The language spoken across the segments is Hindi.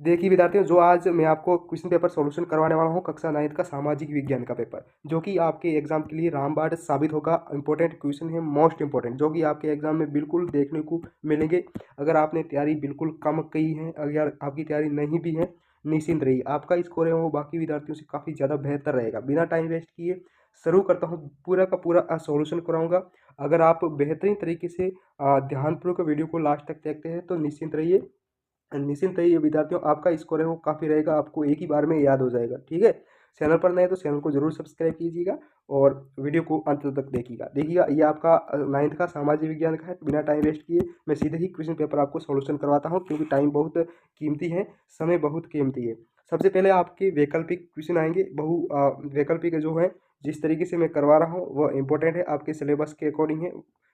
देखिए विद्यार्थियों, जो आज मैं आपको क्वेश्चन पेपर सॉल्यूशन करवाने वाला हूँ कक्षा 9 का सामाजिक विज्ञान का पेपर, जो कि आपके एग्जाम के लिए रामबाण साबित होगा। इंपॉर्टेंट क्वेश्चन है, मोस्ट इंपॉर्टेंट, जो कि आपके एग्जाम में बिल्कुल देखने को मिलेंगे। अगर आपने तैयारी बिल्कुल कम की है, अगर आपकी तैयारी नहीं भी है, निश्चिंत रहिए, आपका स्कोर है वो बाकी विद्यार्थियों से काफ़ी ज़्यादा बेहतर रहेगा। बिना टाइम वेस्ट किए शुरू करता हूँ, पूरा का पूरा सॉल्यूशन कराऊंगा। अगर आप बेहतरीन तरीके से ध्यानपूर्वक वीडियो को लास्ट तक देखते हैं तो निश्चिंत रहिए, निश्चिंत रहिए विद्यार्थियों, आपका स्कोर है वो काफ़ी रहेगा, आपको एक ही बार में याद हो जाएगा। ठीक है, चैनल पर नए तो चैनल को जरूर सब्सक्राइब कीजिएगा और वीडियो को अंत तक देखिएगा। ये आपका 9th का सामाजिक विज्ञान का है। बिना टाइम वेस्ट किए मैं सीधे ही क्वेश्चन पेपर आपको सॉल्यूशन करवाता हूँ, क्योंकि टाइम बहुत कीमती है, समय बहुत कीमती है। सबसे पहले आपके वैकल्पिक क्वेश्चन आएंगे, वैकल्पिक जो है, जिस तरीके से मैं करवा रहा हूँ वो इंपॉर्टेंट है, आपके सिलेबस के अकॉर्डिंग है।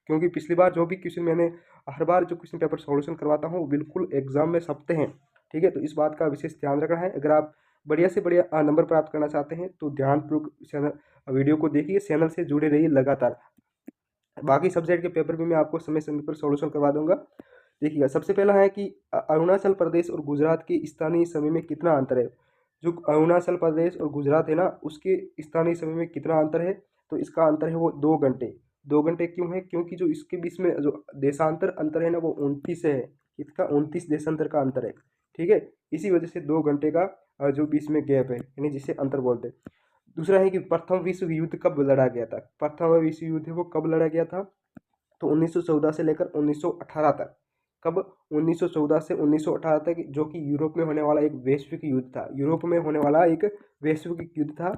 क्योंकि पिछली बार जो भी क्वेश्चन मैंने, हर बार जो क्वेश्चन पेपर सॉल्यूशन करवाता हूँ वो बिल्कुल एग्जाम में सपते हैं। ठीक है, तो इस बात का विशेष ध्यान रखना है। अगर आप बढ़िया से बढ़िया नंबर प्राप्त करना चाहते हैं तो ध्यानपूर्वक चैनल वीडियो को देखिए, चैनल से जुड़े रहिए लगातार। बाकी सब्जेक्ट के पेपर भी मैं आपको समय समय पर सॉल्यूशन करवा दूंगा। देखिएगा, सबसे पहला है कि अरुणाचल प्रदेश और गुजरात के स्थानीय समय में कितना अंतर है। जो अरुणाचल प्रदेश और गुजरात है ना, उसके स्थानीय समय में कितना अंतर है, तो इसका अंतर है वो 2 घंटे। 2 घंटे क्यों है, क्योंकि जो इसके बीच में जो देशांतर अंतर है ना वो 29 है। इसका 29 देशांतर का अंतर है। ठीक है, इसी वजह से 2 घंटे का जो बीच में गैप है, यानी जिसे अंतर बोलते हैं। दूसरा है कि प्रथम विश्व युद्ध कब लड़ा गया था। प्रथम विश्व युद्ध है वो कब लड़ा गया था, तो 1914 से लेकर 1918 तक। कब, 1914 से 1918 तक, जो कि यूरोप में होने वाला एक वैश्विक युद्ध था। यूरोप में होने वाला एक वैश्विक युद्ध था।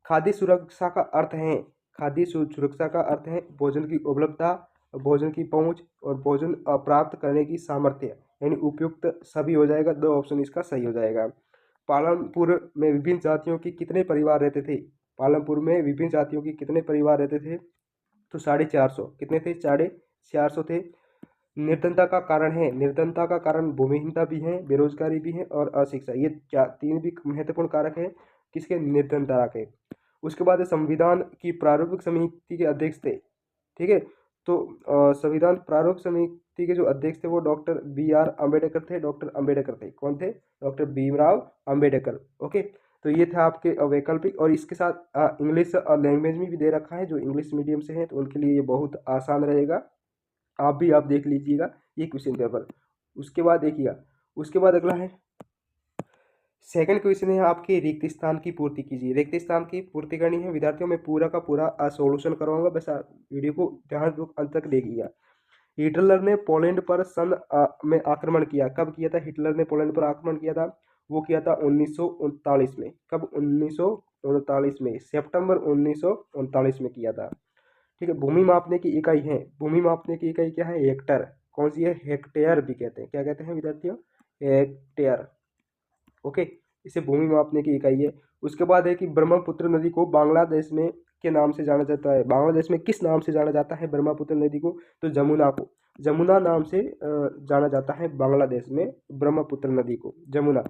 खाद्य सुरक्षा का अर्थ है, खाद्य सुरक्षा का अर्थ है भोजन की उपलब्धता, भोजन की पहुंच और भोजन प्राप्त करने की सामर्थ्य, यानी उपयुक्त सभी हो जाएगा। 2 ऑप्शन इसका सही हो जाएगा। पालमपुर में विभिन्न जातियों के कितने परिवार रहते थे। पालमपुर में विभिन्न जातियों के कितने परिवार रहते थे, तो 450। कितने थे, 450 थे। निर्धनता का कारण है, निर्धनता का कारण भूमिहीनता भी है, बेरोजगारी भी है और अशिक्षा, ये तीन भी महत्वपूर्ण कारक है किसके, निर्धनता के। उसके बाद संविधान की प्रारूपिक समिति के अध्यक्ष थे। ठीक है, तो संविधान प्रारूप समिति के जो अध्यक्ष थे वो डॉक्टर B.R. अम्बेडकर थे। डॉक्टर अम्बेडकर थे, कौन थे, डॉक्टर भीमराव अम्बेडकर। ओके, तो ये था आपके वैकल्पिक। और इसके साथ इंग्लिश लैंग्वेज में भी दे रखा है, जो इंग्लिश मीडियम से है तो उनके लिए ये बहुत आसान रहेगा। आप देख लीजिएगा ये क्वेश्चन पेपर। उसके बाद देखिएगा, उसके बाद अगला है सेकंड क्वेश्चन है आपके, रिक्त स्थान की पूर्ति कीजिए। रिक्त स्थान की पूर्ति करनी है विद्यार्थियों, मैं पूरा का पूरा सॉल्यूशन करवाऊंगा, बस वीडियो को ध्यानपूर्वक अंत तक देखिएगा। हिटलर ने पोलैंड पर सन में आक्रमण किया। कब किया था हिटलर ने पोलैंड पर आक्रमण किया था, वो किया था 1939 में। कब, 1939 में, सितंबर 1939 में किया था। ठीक है, भूमि मापने की इकाई है, भूमि मापने की इकाई क्या है, हेक्टर। कौन सी है, हेक्टेयर भी कहते हैं। क्या कहते हैं विद्यार्थियों, हेक्टेयर। ओके, इसे भूमि मापने की इकाई है। उसके बाद है कि ब्रह्मपुत्र नदी को बांग्लादेश में के नाम से जाना जाता है। बांग्लादेश में किस नाम से जाना जाता है ब्रह्मपुत्र नदी को, तो जमुना को, जमुना नाम से जाना जाता है बांग्लादेश में ब्रह्मपुत्र नदी को, जमुना।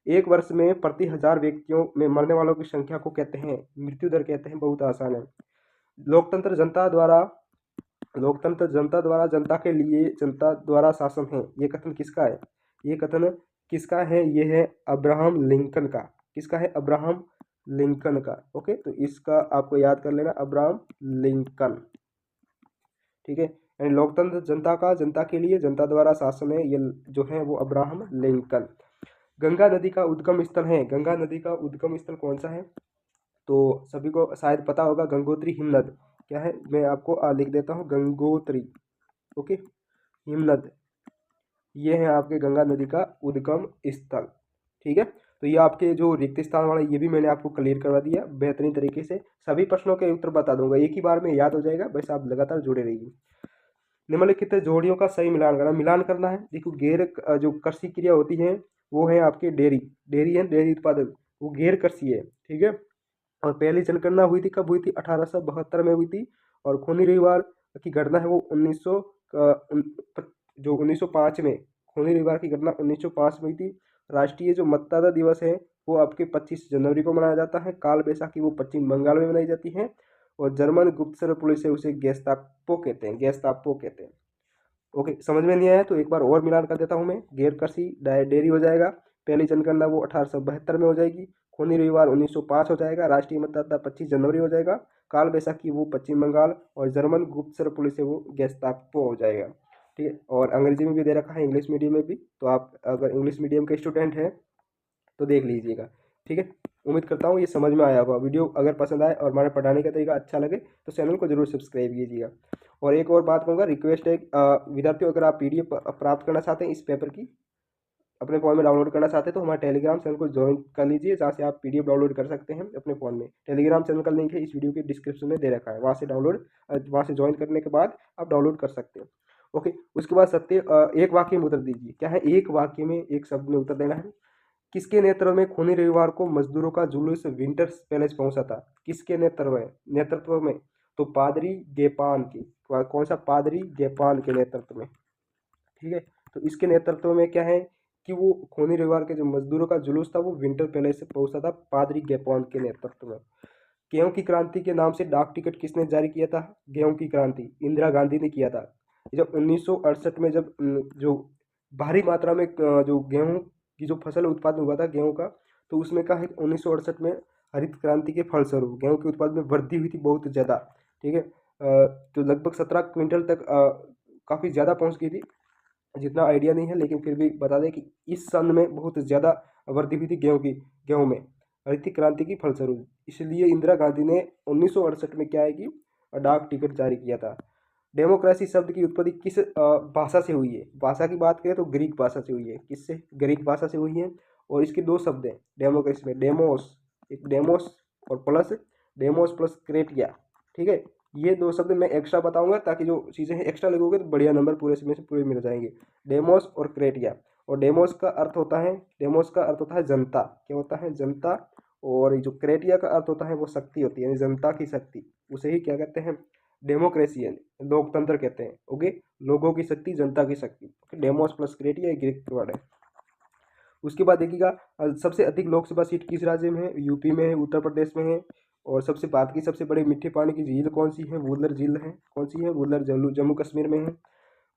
एक वर्ष में प्रति 1000 व्यक्तियों में मरने वालों की संख्या को कहते हैं, मृत्यु दर कहते हैं, बहुत आसान है। लोकतंत्र जनता द्वारा, लोकतंत्र जनता द्वारा जनता के लिए जनता द्वारा शासन है, ये कथन किसका है, ये कथन किसका है, ये है अब्राहम लिंकन का। किसका है, अब्राहम लिंकन का। ओके, तो इसका आपको याद कर लेना, अब्राहम लिंकन। ठीक है, यानी लोकतंत्र जनता का, जनता के लिए जनता द्वारा शासन है, ये जो है वो अब्राहम लिंकन। गंगा नदी का उद्गम स्थल है, गंगा नदी का उद्गम स्थल कौन सा है, तो सभी को शायद पता होगा, गंगोत्री हिमनद। क्या है, मैं आपको लिख देता हूँ, गंगोत्री। ओके, हिमनद, ये है आपके गंगा नदी का उद्गम स्थल। ठीक है, तो ये आपके जो रिक्त स्थान वाला, ये भी मैंने आपको क्लियर करवा दिया बेहतरीन तरीके से। सभी प्रश्नों के उत्तर बता दूंगा, एक ही बार में याद हो जाएगा, बस आप लगातार जुड़े रहिए। निम्नलिखित जोड़ियों का सही मिलान करना, मिलान करना है। देखो, जो कृषि क्रिया होती है वो है आपके डेयरी, डेयरी है, डेयरी उत्पादन, वो गैर कृषि है। ठीक है, और पहली जनगणना हुई थी, कब हुई थी, 1872 में हुई थी। और खूनी रविवार की घटना है वो 1905 में, खूनी रविवार की घटना 1905 में हुई थी। राष्ट्रीय जो मतदाता दिवस है वो आपके 25 जनवरी को मनाया जाता है। काल बैसाखी वो पश्चिम बंगाल में मनाई जाती है। और जर्मन गुप्तचर पुलिस है, उसे गेस्तापो कहते हैं, गेस्तापो कहते हैं। ओके, समझ में नहीं आया तो एक बार और मिलान कर देता हूँ मैं। गैर कृषि डेयरी हो जाएगा, पहली जनगणना वो 1872 में हो जाएगी। खूनी रविवार 1905 हो जाएगा। राष्ट्रीय मतदाता 25 जनवरी हो जाएगा। काल बैसाखी वो पश्चिम बंगाल, और जर्मन गुप्तचर पुलिस है वो गेस्टापो हो जाएगा। ठीक है, और अंग्रेजी में भी दे रखा है, इंग्लिश मीडियम में भी, तो आप अगर इंग्लिश मीडियम के स्टूडेंट हैं तो देख लीजिएगा। ठीक है, उम्मीद करता हूँ ये समझ में आया होगा। वीडियो अगर पसंद आए और हमारे पढ़ाने का तरीका अच्छा लगे तो चैनल को जरूर सब्सक्राइब कीजिएगा। और एक और बात कहूँगा, रिक्वेस्ट है विद्यार्थियों, अगर आप PDF प्राप्त करना चाहते हैं इस पेपर की, अपने फ़ोन में डाउनलोड करना चाहते हैं, तो हमारे टेलीग्राम चैनल को ज्वाइन कर लीजिए, जहाँ से आप PDF डाउनलोड कर सकते हैं अपने फ़ोन में। टेलीग्राम चैनल का लिंक है इस वीडियो के डिस्क्रिप्शन में दे रखा है, वहाँ से वहाँ से ज्वाइन करने के बाद आप डाउनलोड कर सकते हैं। ओके, उसके बाद एक वाक्य में उत्तर दीजिए। क्या है, एक वाक्य में एक शब्द में उत्तर देना है। किसके नेतृत्व में खूनी रविवार को मजदूरों का जुलूस विंटर पैलेस पहुंचा था? किसके नेतृत्व में? तो पादरी गेपान की। कौन सा? पादरी गेपान के नेतृत्व में। ठीक है, तो इसके नेतृत्व में क्या है कि वो खूनी रविवार के जो मजदूरों का जुलूस था वो विंटर पैलेस से पहुंचा था पादरी गेपान के नेतृत्व में। गेहूं की क्रांति के नाम से डाक टिकट किसने जारी किया था? गेहूं की क्रांति इंदिरा गांधी ने किया था। जब 1968 में जब जो भारी मात्रा में जो गेहूं की जो फसल उत्पादन हुआ था गेहूं का, तो उसमें क्या है 1968 में हरित क्रांति के फलस्वरूप गेहूं के उत्पादन में वृद्धि हुई थी बहुत ज़्यादा। ठीक है, तो लगभग 17 क्विंटल तक काफ़ी ज़्यादा पहुंच गई थी। जितना आइडिया नहीं है, लेकिन फिर भी बता दें कि इस सन में बहुत ज़्यादा वृद्धि हुई थी गेहूं में हरित क्रांति की फलस्वरूप। इसलिए इंदिरा गांधी ने 1968 में क्या है कि डाक टिकट जारी किया था। डेमोक्रेसी शब्द की उत्पत्ति किस भाषा से हुई है? भाषा की बात करें तो ग्रीक भाषा से हुई है। किससे? ग्रीक भाषा से हुई है। और इसके दो शब्द हैं डेमोक्रेसी में, डेमोस, एक डेमोस और डेमोस प्लस क्रेटिया। ठीक है, ये दो शब्द मैं एक्स्ट्रा बताऊंगा, ताकि जो चीज़ें हैं एक्स्ट्रा लगोगे तो बढ़िया नंबर पूरे में से पूरे मिल जाएंगे। डेमोस और क्रेटिया। और डेमोस का अर्थ होता है जनता। क्या होता है? जनता। और जो क्रेटिया का अर्थ होता है वो शक्ति होती है, यानी जनता की शक्ति। उसे ही क्या कहते हैं? डेमोक्रेसी है, लोकतंत्र कहते हैं। ओके, लोगों की शक्ति, जनता की शक्ति। डेमोस प्लस क्रेटिया ग्रीक वर्ड है। उसके बाद देखिएगा, सबसे अधिक लोकसभा सीट किस राज्य में है? यूपी में है, उत्तर प्रदेश में है। और भारत की सबसे बड़ी मीठे पानी की झील कौन सी है? वुलर झील है। कौन सी है? वुलर, जम्मू कश्मीर में है।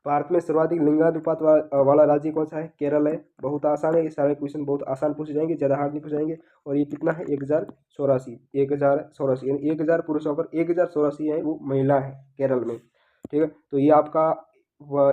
भारत में सर्वाधिक लिंगानुपात वाला राज्य कौन सा है? केरल है। बहुत आसान है, ये सारे क्वेश्चन बहुत आसान पूछे जाएंगे, ज़्यादा हार्ड नहीं पूछे जाएंगे। और ये कितना है? 1084 यानी 1000 पुरुषों पर 1084 है वो महिला है केरल में। ठीक है, तो ये आपका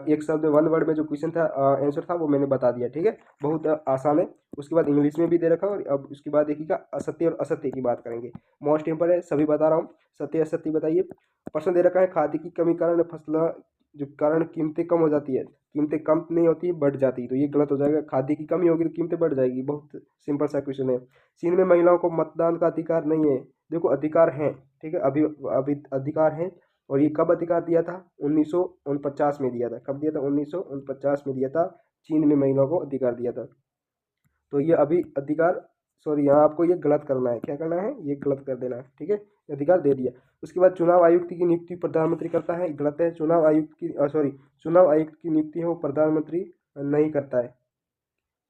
एक शब्द वन वर्ड में जो क्वेश्चन था, आंसर था, वो मैंने बता दिया। ठीक है, बहुत आसान है। उसके बाद इंग्लिश में भी दे रखा है। और अब उसके बाद देखिएगा, असत्य और असत्य की बात करेंगे। मोस्ट इंपॉर्टेंट है, सभी बता रहा हूँ। सत्य असत्य बताइए। प्रश्न दे रखा है, खाद्य की कमी कारण फसल जो कारण कीमतें कम हो जाती है। कीमतें कम नहीं होती, बढ़ जाती, तो ये गलत हो जाएगा। खाद्य की कमी होगी तो कीमतें बढ़ जाएगी। बहुत सिंपल सा क्वेश्चन है। चीन में महिलाओं को मतदान का अधिकार नहीं है। देखो, अधिकार है। ठीक है, अभी अभी अधिकार है। और ये कब अधिकार दिया था? 1949 में दिया था। कब दिया था? 1949 में दिया था। चीन में महिलाओं को अधिकार दिया था। तो ये अभी अधिकार, सॉरी, यहाँ आपको ये गलत करना है। क्या करना है? ये गलत कर देना है। ठीक है, अधिकार दे दिया। उसके बाद चुनाव आयुक्त की नियुक्ति प्रधानमंत्री करता है। गलत है। चुनाव आयुक्त की नियुक्ति है वो प्रधानमंत्री नहीं करता है।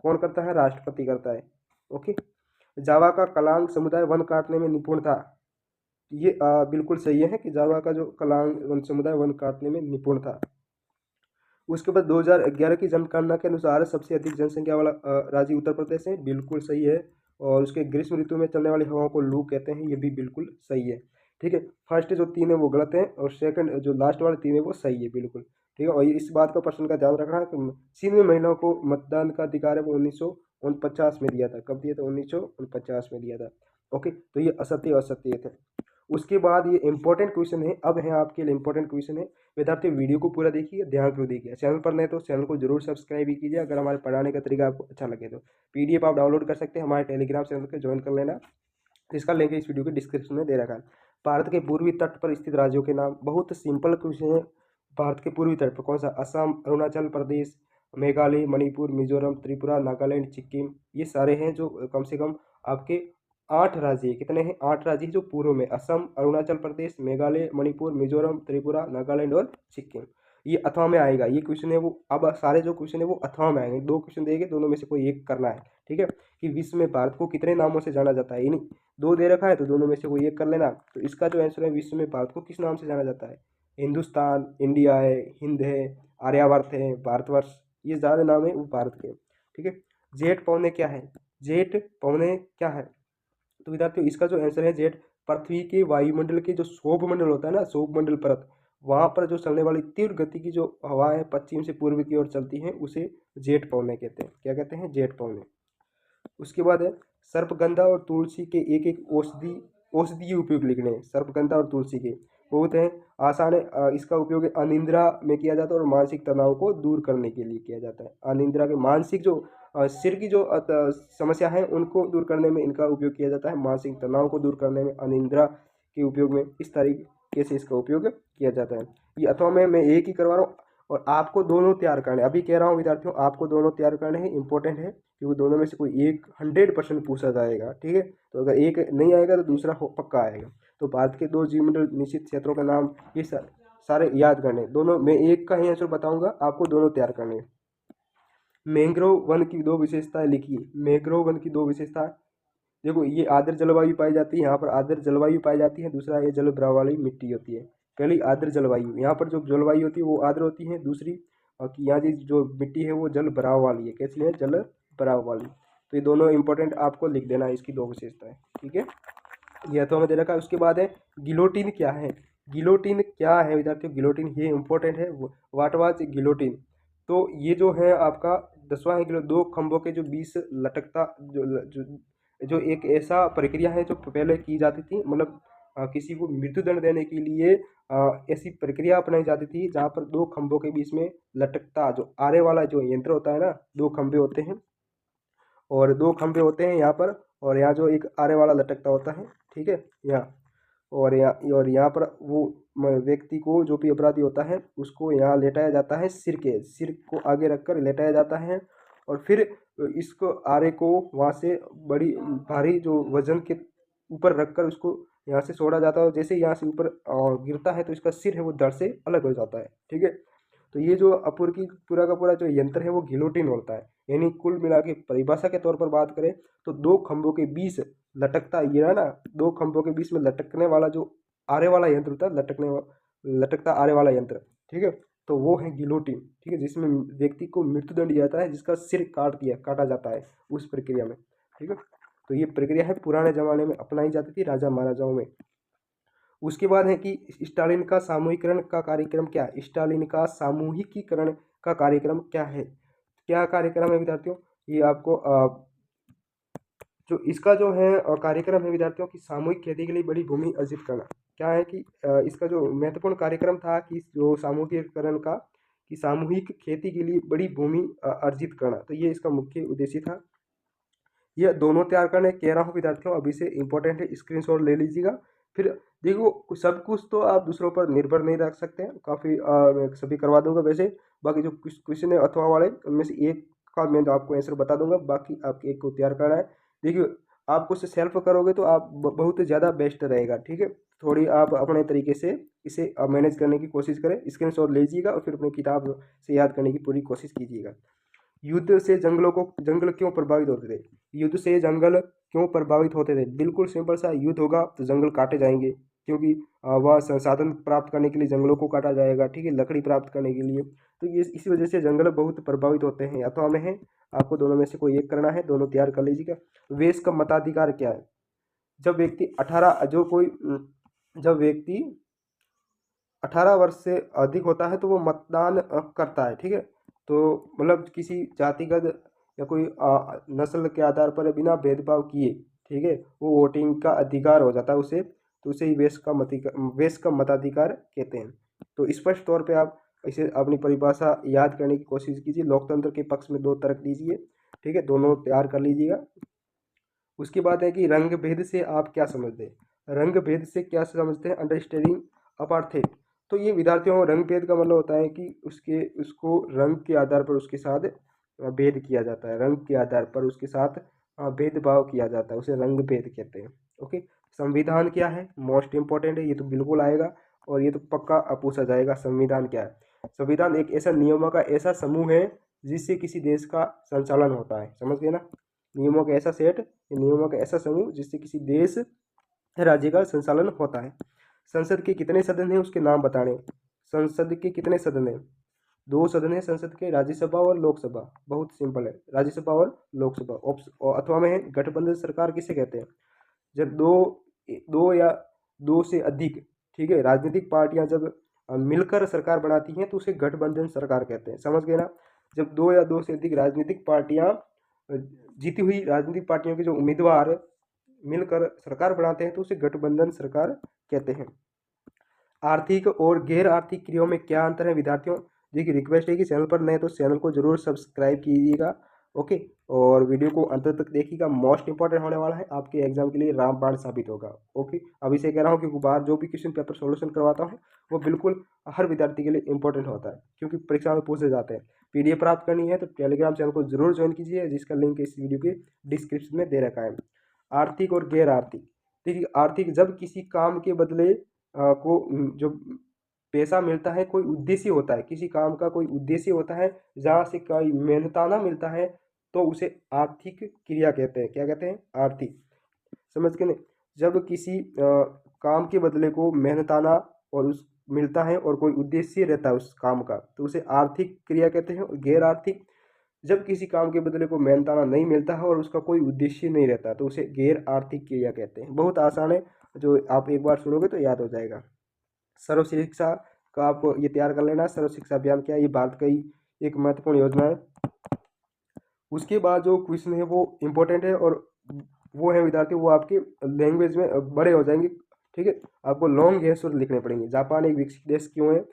कौन करता है? राष्ट्रपति करता है। ओके। जावा का कलांग समुदाय वन काटने में निपुण था। ये बिल्कुल सही है कि जावा का जो कलांग वन समुदाय वन काटने में निपुण था। उसके बाद 2011 की जनगणना के अनुसार सबसे अधिक जनसंख्या वाला राज्य उत्तर प्रदेश है। बिल्कुल सही है। और उसके ग्रीष्म ऋतु में चलने वाली हवाओं को लू कहते हैं। ये भी बिल्कुल सही है। ठीक है, फर्स्ट जो 3 है वो गलत है, और सेकंड जो लास्ट वाले 3 है वो सही है बिल्कुल। ठीक है, और इस बात का प्रश्न का ध्यान रखना है कि चीन में महिलाओं को मतदान का अधिकार है वो 1949 में दिया था। कब दिया था? 1949 में दिया था। ओके, तो ये असत्य असत्य थे। उसके बाद ये इंपॉर्टेंट क्वेश्चन है, अब है आपके लिए इंपॉर्टेंट क्वेश्चन है। विद्यार्थी वीडियो को पूरा देखिए, ध्यान पूर्वक देखिए। चैनल पर नए तो चैनल को जरूर सब्सक्राइब भी कीजिए, अगर हमारे पढ़ाने का तरीका आपको अच्छा लगे तो। PDF आप डाउनलोड कर सकते हैं, हमारे टेलीग्राम चैनल पर ज्वाइन कर लेना। इसका लिंक इस वीडियो के डिस्क्रिप्शन में दे रखा है। भारत के पूर्वी तट पर स्थित राज्यों के नाम। बहुत सिंपल क्वेश्चन है। भारत के पूर्वी तट पर कौन सा? असम, अरुणाचल प्रदेश, मेघालय, मणिपुर, मिजोरम, त्रिपुरा, नागालैंड, सिक्किम। ये सारे हैं जो कम से कम आपके 8 राज्य हैं। कितने हैं? 8 राज्य हैं जो पूर्व में, असम, अरुणाचल प्रदेश, मेघालय, मणिपुर, मिजोरम, त्रिपुरा, नागालैंड और सिक्किम। ये अथवा में आएगा। ये क्वेश्चन है वो, अब सारे जो क्वेश्चन है वो अथवा में आएंगे। 2 क्वेश्चन देंगे, दोनों में से कोई एक करना है। ठीक है, कि विश्व में भारत को कितने नामों से जाना जाता है? यानी 2 दे रखा है तो दोनों में से कोई एक कर लेना। तो इसका जो आंसर है, विश्व में भारत को किस नाम से जाना जाता है? हिंदुस्तान, इंडिया है, हिंद है, आर्यावर्त है, भारतवर्ष, ये ज़्यादा नाम है वो भारत के। ठीक है, जेठ पौने क्या है? जेठ पौने क्या है? तो विद्यार्थियों इसका जो आंसर है जेठ, पृथ्वी के वायुमंडल के जो सौभ मंडल होता है ना, सौभ मंडल परत, वहां पर जो चलने वाली तीव्र गति की जो हवा है पश्चिम से पूर्व की ओर चलती है उसे जेठ पौने कहते हैं। क्या कहते हैं? जेठ पौने। उसके बाद है सर्पगंधा और तुलसी के एक एक औषधीय उपयोग लिखने हैं। सर्पगंधा और तुलसी के बहुत हैं, आसान है। इसका उपयोग अनिद्रा में किया जाता है और मानसिक तनाव को दूर करने के लिए किया जाता है। अनिद्रा के मानसिक जो सिर की जो समस्या है उनको दूर करने में इनका उपयोग किया जाता है। मानसिक तनाव को दूर करने में अनिद्रा के उपयोग में इस तरीके से इसका उपयोग किया जाता है। ये अथवा मैं एक ही करवा रहा हूँ और आपको दोनों तैयार करने, अभी कह रहा हूँ विद्यार्थियों आपको दोनों तैयार करने हैं, इंपॉर्टेंट है क्योंकि दोनों में से कोई एक 100% पूछा जाएगा। ठीक है, तो अगर एक नहीं आएगा तो दूसरा पक्का आएगा। तो भारत के 2 जीवमंडल निश्चित क्षेत्रों का नाम, ये सारे याद करने। दोनों मैं एक का ही आंसर बताऊंगा, आपको दोनों तैयार करने हैं। मैंग्रोव वन की 2 विशेषताएं लिखिए। मैंग्रोव वन की 2 विशेषताएं देखो, ये आर्द्र जलवायु पाई जाती है, यहाँ पर आर्द्र जलवायु पाई जाती है। दूसरा ये जल भराव वाली मिट्टी होती है। पहली आर्द्र जलवायु, यहाँ पर जो जलवायु होती है वो आर्द्र होती है। दूसरी कि यहाँ की जो मिट्टी है वो जल भराव वाली है। कैसी है? जल भराव वाली। तो ये दोनों इंपॉर्टेंट आपको लिख देना है, इसकी 2 विशेषताएं। ठीक है, यह तो हमें दे रखा है। उसके बाद है गिलोटिन क्या है? गिलोटिन क्या है विद्यार्थियों? गिलोटिन ये इंपॉर्टेंट है। What was guillotine? तो ये जो है आपका 10वां है, 2 खंभों के जो बीच लटकता जो जो एक ऐसा प्रक्रिया है जो पहले की जाती थी, मतलब किसी को मृत्युदंड देने के लिए ऐसी प्रक्रिया अपनाई जाती थी जहाँ पर 2 खंभों के बीच में लटकता जो आरे वाला जो यंत्र होता है ना, 2 खंभे होते हैं और 2 खंभे होते हैं यहाँ पर, और यहाँ जो एक आरे वाला लटकता होता है। ठीक है, यहाँ और यहाँ पर वो व्यक्ति को, जो भी अपराधी होता है उसको यहाँ लेटाया जाता है, सिर को आगे रखकर लेटाया जाता है और फिर इसको आरे को वहाँ से बड़ी भारी जो वजन के ऊपर रखकर उसको यहाँ से छोड़ा जाता है और जैसे यहाँ से ऊपर गिरता है तो इसका सिर है वो धड़ से अलग हो जाता है। ठीक है, तो ये जो अपूर की पूरा का पूरा जो यंत्र है वो गिलोटिन होता है। यानी कुल मिला के परिभाषा के तौर पर बात करें तो 2 खंभों के बीच लटकता, ये है ना, 2 खंभों के बीच में लटकने वाला जो आरे वाला यंत्र होता है, लटकता आरे वाला यंत्र। ठीक है, तो वो है गिलोटिन। ठीक है, जिसमें व्यक्ति को मृत्युदंड दिया जाता है, जिसका सिर काटा जाता है उस प्रक्रिया में। ठीक है, तो ये प्रक्रिया है पुराने जमाने में अपनाई जाती थी राजा महाराजाओं में। उसके बाद है कि स्टालिन का सामूहिकरण का कार्यक्रम क्या है? स्टालिन का सामूहिकीकरण का कार्यक्रम क्या है? क्या कार्यक्रम है विद्यार्थियों? ये आपको जो इसका जो है कार्यक्रम है विद्यार्थियों की सामूहिक खेती के लिए बड़ी भूमि अर्जित करना। क्या है कि इसका जो महत्वपूर्ण कार्यक्रम था कि जो सामूहिकीकरण का, कि सामूहिक खेती के लिए बड़ी भूमि अर्जित करना, तो ये इसका मुख्य उद्देश्य था। ये दोनों तैयार करने कह रहा हूँ विद्यार्थियों, अभी से इंपॉर्टेंट है, स्क्रीनशॉट ले लीजिएगा। फिर देखो सब कुछ तो आप दूसरों पर निर्भर नहीं रख सकते हैं, काफ़ी मैं सभी करवा दूंगा वैसे। बाकी जो कुछ क्वेश्चन है अथवा वाले उनमें से एक का मैं तो आपको आंसर बता दूंगा, बाकी आपके एक को तैयार करना है। देखिए आप कुछ सेल्फ करोगे तो आप बहुत ज़्यादा बेस्ट रहेगा। ठीक है, थोड़ी आप अपने तरीके से इसे मैनेज करने की कोशिश करें, स्क्रीनशॉट लीजिएगा और फिर अपनी किताब से याद करने की पूरी कोशिश कीजिएगा। युद्ध से जंगल क्यों प्रभावित होते थे? युद्ध से जंगल क्यों प्रभावित होते थे? बिल्कुल सिंपल सा, युद्ध होगा तो जंगल काटे जाएंगे, क्योंकि वह संसाधन प्राप्त करने के लिए जंगलों को काटा जाएगा। ठीक है, लकड़ी प्राप्त करने के लिए, तो ये इसी वजह से जंगल बहुत प्रभावित होते हैं। अथवा में है, आपको दोनों में से कोई एक करना है, दोनों तैयार कर लीजिएगा। वेश का मताधिकार क्या है? जब व्यक्ति 18 जो कोई जब व्यक्ति 18 वर्ष से अधिक होता है तो वो मतदान करता है। ठीक है, तो मतलब किसी जातिगत या कोई नस्ल के आधार पर बिना भेदभाव किए, ठीक है, वो वोटिंग का अधिकार हो जाता है उसे, तो उसे ही वेश का मताधिकार कहते हैं। तो स्पष्ट तौर पे आप इसे अपनी परिभाषा याद करने की कोशिश कीजिए। लोकतंत्र के पक्ष में 2 तर्क दीजिए। ठीक है, दोनों तैयार कर लीजिएगा। उसके बाद है कि रंग भेद से आप क्या समझते हैं? रंग भेद से क्या समझते हैं? अंडरस्टैंडिंग अपार्थेट। तो ये विद्यार्थियों, रंग भेद का मतलब होता है कि उसको रंग के आधार पर उसके साथ भेद किया जाता है, रंग के आधार पर उसके साथ भेदभाव किया जाता है, उसे रंग भेद कहते हैं। ओके, संविधान क्या है? मोस्ट इंपॉर्टेंट है, ये तो बिल्कुल आएगा और ये तो पक्का पूछा जाएगा। संविधान क्या है? संविधान एक ऐसा नियमों का ऐसा समूह है जिससे किसी देश का संचालन होता है। समझ गए ना? नियमों का ऐसा सेट, नियमों का ऐसा समूह जिससे किसी देश राज्य का संचालन होता है। संसद के कितने सदन हैं उसके नाम बताने? संसद के कितने सदन हैं? दो सदन है संसद के, राज्यसभा और लोकसभा। बहुत सिंपल है, राज्यसभा और लोकसभा। अथवा में है गठबंधन सरकार किसे कहते हैं? जब दो दो या दो से अधिक, ठीक है, राजनीतिक पार्टियां जब मिलकर सरकार बनाती हैं तो उसे गठबंधन सरकार कहते हैं। समझ गए ना? जब दो या दो से अधिक राजनीतिक पार्टियां, जीती हुई राजनीतिक पार्टियों के जो उम्मीदवार मिलकर सरकार बनाते हैं तो उसे गठबंधन सरकार कहते हैं। आर्थिक और गैर आर्थिक क्रियाओं में क्या अंतर है विद्यार्थियों? देखिए, रिक्वेस्ट है कि चैनल पर नए तो चैनल को जरूर सब्सक्राइब कीजिएगा, ओके, और वीडियो को अंत तक देखिएगा। मोस्ट इंपॉर्टेंट होने वाला है, आपके एग्जाम के लिए रामबाण साबित होगा, ओके। अभी से कह रहा हूँ, क्योंकि बाहर जो भी क्वेश्चन पेपर सोल्यूशन करवाता हूँ वो बिल्कुल हर विद्यार्थी के लिए इंपॉर्टेंट होता है, क्योंकि परीक्षा में पूछे जाते हैं। पीडीएफ प्राप्त करनी है तो टेलीग्राम चैनल को जरूर ज्वाइन कीजिए, जिसका लिंक इस वीडियो के डिस्क्रिप्शन में दे रखा है। आर्थिक और गैर आर्थिक। देखिए, आर्थिक जब किसी काम के बदले जो पैसा मिलता है, कोई उद्देश्य होता है, किसी काम का कोई उद्देश्य होता है, जहाँ से कोई मेहनताना मिलता है, तो उसे आर्थिक क्रिया कहते हैं। क्या कहते हैं? आर्थिक। समझ के नहीं? जब किसी काम के बदले को मेहनताना और उस मिलता है और कोई उद्देश्य रहता है उस काम का, तो उसे आर्थिक क्रिया कहते हैं। और गैर आर्थिक, जब किसी काम के बदले को मेहनताना नहीं मिलता है और उसका कोई उद्देश्य नहीं रहता, तो उसे गैर आर्थिक क्रिया कहते हैं। बहुत आसान है, जो आप एक बार सुनोगे तो याद हो जाएगा। सर्व शिक्षा का आपको ये तैयार कर लेना। सर्व शिक्षा अभियान क्या है? ये भारत की एक महत्वपूर्ण योजना है। उसके बाद जो क्वेश्चन है वो इम्पोर्टेंट है, और वो है विद्यार्थी, वो आपके लैंग्वेज में बड़े हो जाएंगे, ठीक है। आपको लॉन्ग आंसर लिखने पड़ेंगे। जापान एक विकसित देश क्यों है?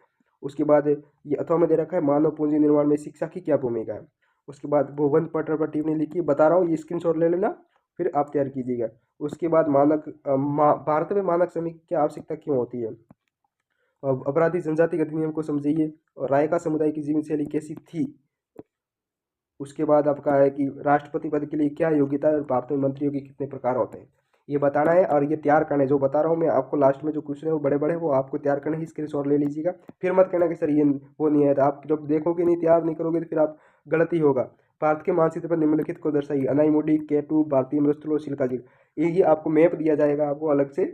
उसके बाद ये अथवा में दे रखा है, मानव पूंजी निर्माण में शिक्षा की क्या भूमिका है। उसके बाद भूबन पटल पर टिप्पणी लिखी, बता रहा हूँ, ये स्क्रीनशॉट ले लेना, फिर आप तैयार कीजिएगा। उसके बाद भारत में मानक श्रमिक की आवश्यकता क्यों होती है? अपराधी जनजाति अधिनियम को समझिए, और राय का समुदाय की जीवन शैली कैसी थी। उसके बाद आपका है कि राष्ट्रपति पद के लिए क्या योग्यता है और भारत में मंत्रियों के कितने प्रकार होते हैं, ये बताना है। और ये तैयार करना है, जो बता रहा हूँ मैं आपको, लास्ट में जो क्वेश्चन है वो बड़े बड़े, वो आपको तैयार करना है, स्क्रीनशॉट ले लीजिएगा। फिर मत कहना कि सर ये वो नहीं है, तो आप जब देखोगे नहीं, तैयार नहीं करोगे, तो फिर आप गलत ही होगा। भारत के मानचित्र पर निम्नलिखित को दर्शाइए। अनाईमुडी, केटू, भारतीय मरुस्थल और सिलिका झील। ये आपको मैप दिया जाएगा आपको अलग से,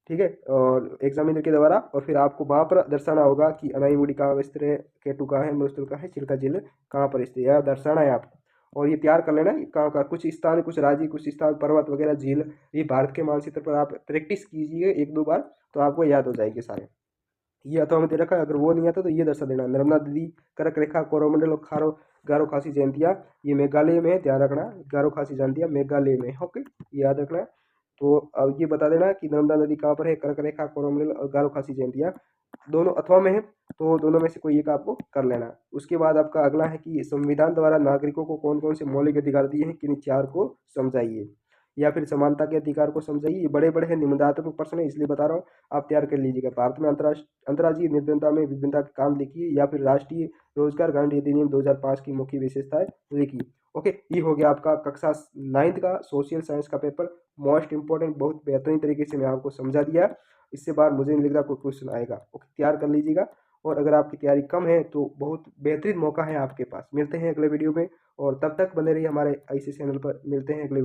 ठीक है, और एग्जामिनर के द्वारा, और फिर आपको वहाँ पर दर्शाना होगा कि अनाईमुडी कहाँ स्थित है, केटू कहाँ है, मरुस्थल कहाँ है, चिल्का झील कहाँ पर स्थित है, यह दर्शाना है आपको। और ये तैयार कर लेना कहाँ का, कुछ स्थान, कुछ राज्य, कुछ स्थान, पर्वत वगैरह, झील, ये भारत के मानचित्र पर आप प्रैक्टिस कीजिए एक दो बार, तो आपको याद हो जाएंगे सारे। ये अथवा में दे रखा है, अगर वो नहीं आता तो ये दर्शा देना। नर्मदा नदी, कर्क रेखा, कोरोमंडल और गारो खासी जयंतिया, ये मेघालय में है, ध्यान रखना। गारो खासी जयंतिया मेघालय में, ओके, याद रखना। तो अब ये बता देना कि नर्मदा नदी कहाँ पर है, कर्क रेखा, कोरोमंडल और गारो खासी जयंतिया दोनों अथवा में है, तो दोनों में से कोई एक आपको कर लेना। उसके बाद आपका अगला है कि संविधान द्वारा नागरिकों को कौन कौन से मौलिक अधिकार दिए हैं, किन चार को समझाइए, या फिर समानता के अधिकार को समझाइए। ये बड़े बड़े हैं, निबंधात्मक प्रश्न है, इसलिए बता रहा हूँ, आप तैयार कर लीजिएगा। भारत में अंतर्राज्यीय निर्धनता में विभिन्नता के काम लिखिए, या फिर राष्ट्रीय रोजगार गारंटी अधिनियम 2005 की मुख्य विशेषताएं लिखिए। ओके, ये हो गया आपका कक्षा 9th का सोशल साइंस का पेपर। मोस्ट इंपॉर्टेंट, बहुत बेहतरीन तरीके से मैं आपको समझा दिया। इससे बार मुझे नहीं लगता कोई क्वेश्चन आएगा। ओके, तैयार कर लीजिएगा। और अगर आपकी तैयारी कम है तो बहुत बेहतरीन मौका है आपके पास। मिलते हैं अगले वीडियो में, और तब तक बने रहिए हमारे ऐसे चैनल पर। मिलते हैं अगले